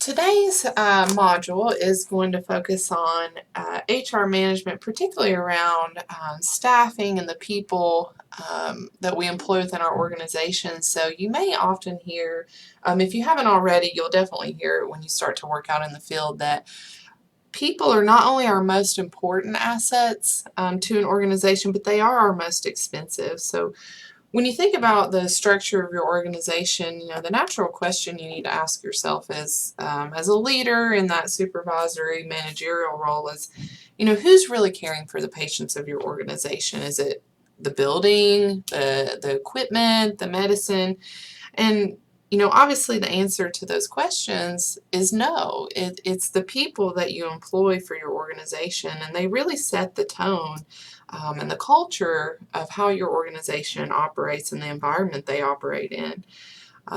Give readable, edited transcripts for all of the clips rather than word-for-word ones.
Today's module is going to focus on HR management, particularly around staffing and the people that we employ within our organization. So you may often hear, if you haven't already, you'll definitely hear it when you start to work out in the field, that people are not only our most important assets to an organization, but they are our most expensive. So when you think about the structure of your organization, the natural question you need to ask yourself is, as a leader in that supervisory managerial role is, who's really caring for the patients of your organization? Is it the building, the equipment, the medicine? And obviously the answer to those questions is no. It's the people that you employ for your organization, and they really set the tone and the culture of how your organization operates and the environment they operate in.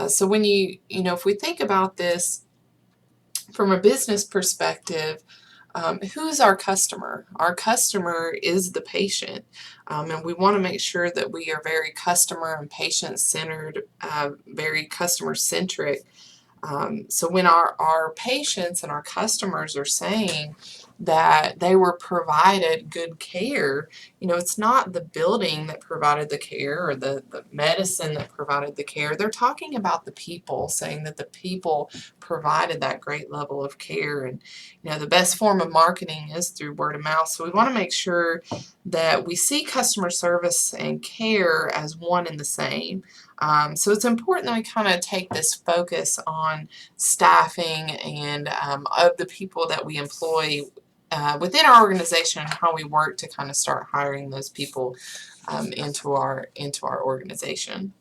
So when if we think about this from a business perspective, who's our customer? Our customer is the patient, and we want to make sure that we are very customer and patient-centered, very customer-centric. So when our patients and our customers are saying that they were provided good care, it's not the building that provided the care or the medicine that provided the care. They're talking about the people, saying that the people provided that great level of care. And the best form of marketing is through word of mouth. So we want to make sure that we see customer service and care as one and the same. So it's important that we kind of take this focus on staffing and of the people that we employ within our organization, and how we work to kind of start hiring those people into our organization.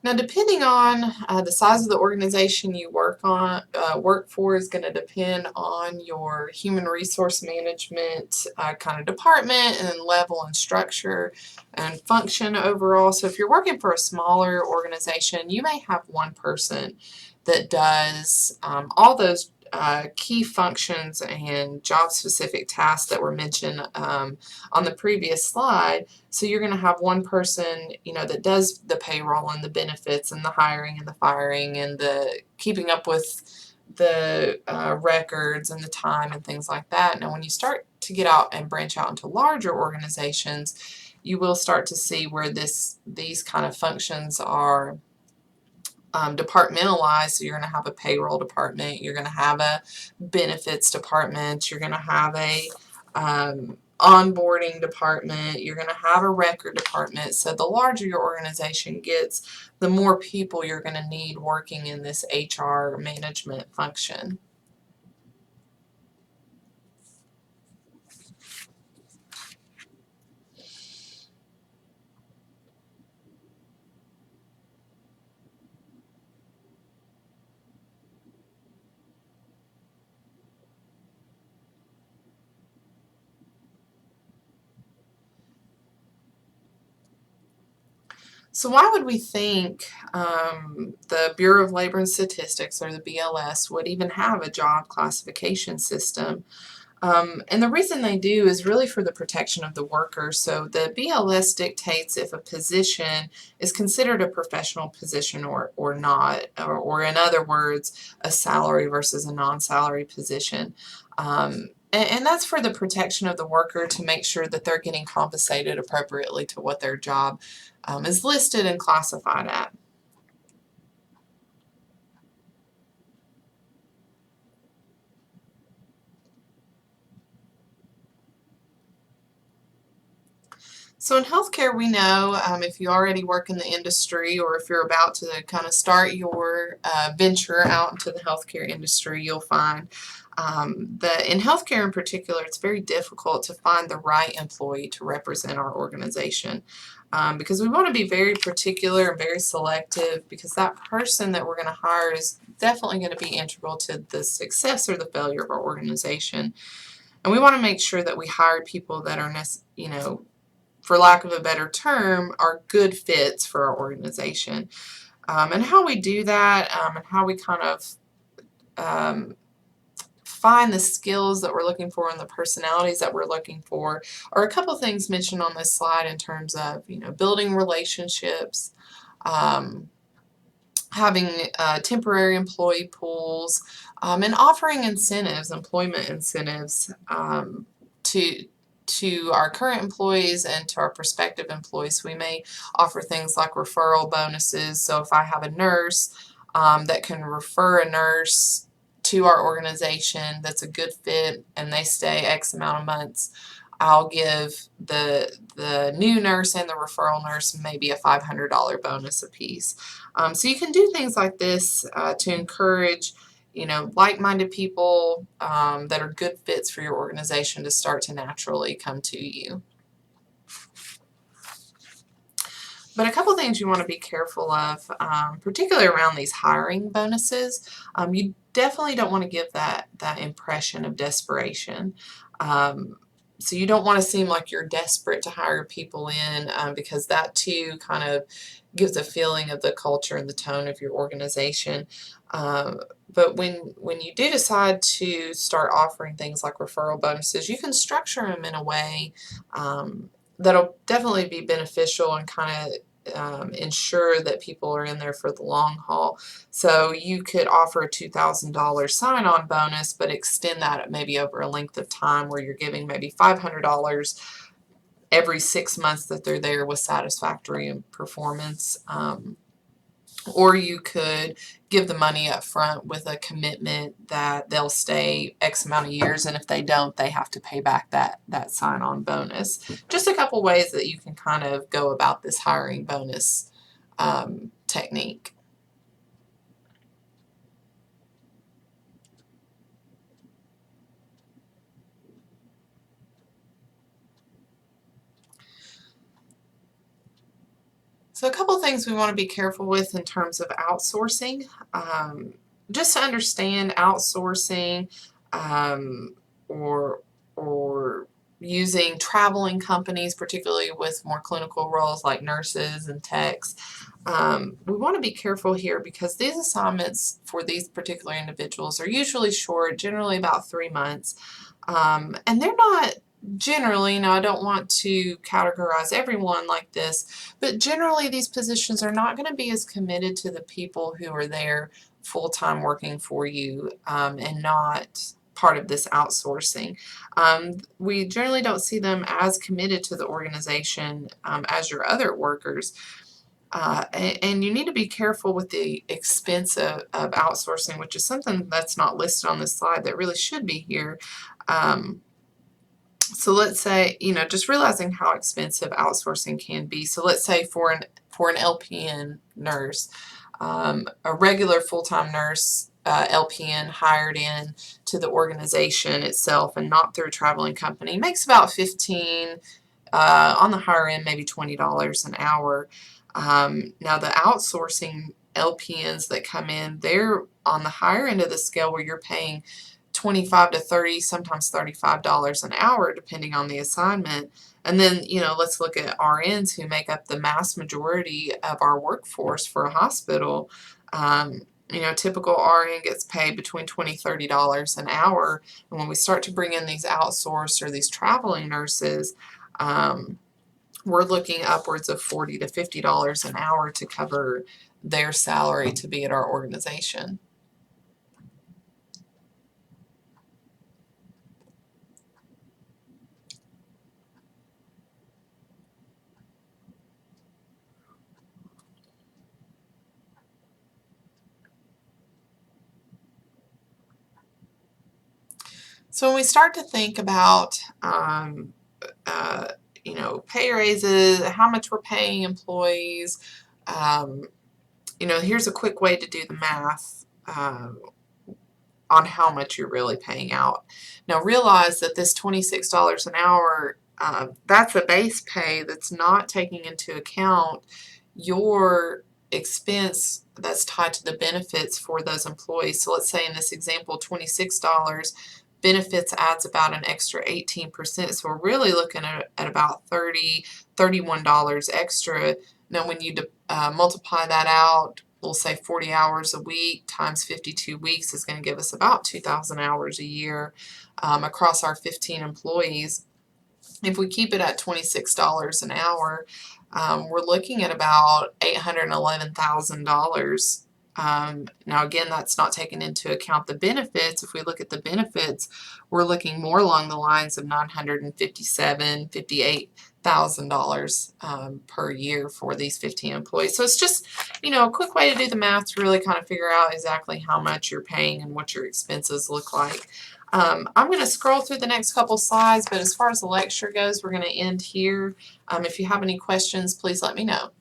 Now, depending on the size of the organization you work for is going to depend on your human resource management kind of department and level and structure and function overall. So if you're working for a smaller organization, you may have one person that does all those key functions and job-specific tasks that were mentioned on the previous slide. So you're going to have one person, that does the payroll and the benefits and the hiring and the firing and the keeping up with the records and the time and things like that. Now, when you start to get out and branch out into larger organizations, you will start to see where these kind of functions are departmentalized. So you're going to have a payroll department, you're going to have a benefits department, you're going to have a onboarding department, you're going to have a record department. So the larger your organization gets, the more people you're going to need working in this HR management function. So why would we think the Bureau of Labor and Statistics, or the BLS, would even have a job classification system? And the reason they do is really for the protection of the worker. So the BLS dictates if a position is considered a professional position or not, or in other words, a salary versus a non-salary position. And that's for the protection of the worker, to make sure that they're getting compensated appropriately to what their job is listed and classified at. So in healthcare, we know if you already work in the industry, or if you're about to kind of start your venture out into the healthcare industry, you'll find that in healthcare in particular, it's very difficult to find the right employee to represent our organization. Because we want to be very particular and very selective, because that person that we're going to hire is definitely going to be integral to the success or the failure of our organization. And we want to make sure that we hire people that are, for lack of a better term, are good fits for our organization. And how we do that, and how we kind of find the skills that we're looking for and the personalities that we're looking for are a couple things mentioned on this slide in terms of, building relationships, having temporary employee pools, and offering incentives, employment incentives, to our current employees and to our prospective employees. We may offer things like referral bonuses. So if I have a nurse that can refer a nurse to our organization that's a good fit and they stay X amount of months, I'll give the new nurse and the referral nurse maybe a $500 bonus apiece. So you can do things like this to encourage, like-minded people that are good fits for your organization to start to naturally come to you. But a couple things you want to be careful of, particularly around these hiring bonuses. You definitely don't want to give that impression of desperation. So you don't want to seem like you're desperate to hire people in, because that too kind of gives a feeling of the culture and the tone of your organization. But when you do decide to start offering things like referral bonuses, you can structure them in a way that'll definitely be beneficial and kind of ensure that people are in there for the long haul. So you could offer a $2,000 sign-on bonus, but extend that maybe over a length of time where you're giving maybe $500 every 6 months that they're there with satisfactory performance. Or you could give the money up front with a commitment that they'll stay X amount of years, and if they don't, they have to pay back that sign-on bonus. Just a couple ways that you can kind of go about this hiring bonus technique. So a couple things we want to be careful with in terms of outsourcing. Just to understand outsourcing, or using traveling companies, particularly with more clinical roles like nurses and techs. We want to be careful here because these assignments for these particular individuals are usually short, generally about 3 months, and they're not generally, now I don't want to categorize everyone like this, but generally these positions are not going to be as committed to the people who are there full-time working for you, and not part of this outsourcing. We generally don't see them as committed to the organization as your other workers. And you need to be careful with the expense of outsourcing, which is something that's not listed on this slide that really should be here. So let's say, just realizing how expensive outsourcing can be. So let's say for an LPN nurse, a regular full-time nurse, LPN hired in to the organization itself and not through a traveling company makes about $15, on the higher end, maybe $20 an hour. Now the outsourcing LPNs that come in, they're on the higher end of the scale where you're paying $25 to $30, sometimes $35 an hour, depending on the assignment. And then, let's look at RNs who make up the mass majority of our workforce for a hospital. Typical RN gets paid between $20, $30 an hour. And when we start to bring in these outsourced or these traveling nurses, we're looking upwards of $40 to $50 an hour to cover their salary to be at our organization. So when we start to think about, pay raises, how much we're paying employees, here's a quick way to do the math on how much you're really paying out. Now realize that this $26 an hour, that's a base pay that's not taking into account your expense that's tied to the benefits for those employees. So let's say in this example, $26, benefits adds about an extra 18%. So we're really looking at about $30, $31 extra. Now when you multiply that out we'll say 40 hours a week times 52 weeks is going to give us about 2,000 hours a year across our 15 employees. If we keep it at $26 an hour, we're looking at about $811,000. Now again, that's not taking into account the benefits. If we look at the benefits, we're looking more along the lines of $957,000, $58,000 per year for these 15 employees. So it's just, a quick way to do the math to really kind of figure out exactly how much you're paying and what your expenses look like. I'm going to scroll through the next couple slides, but as far as the lecture goes, we're going to end here. If you have any questions, please let me know.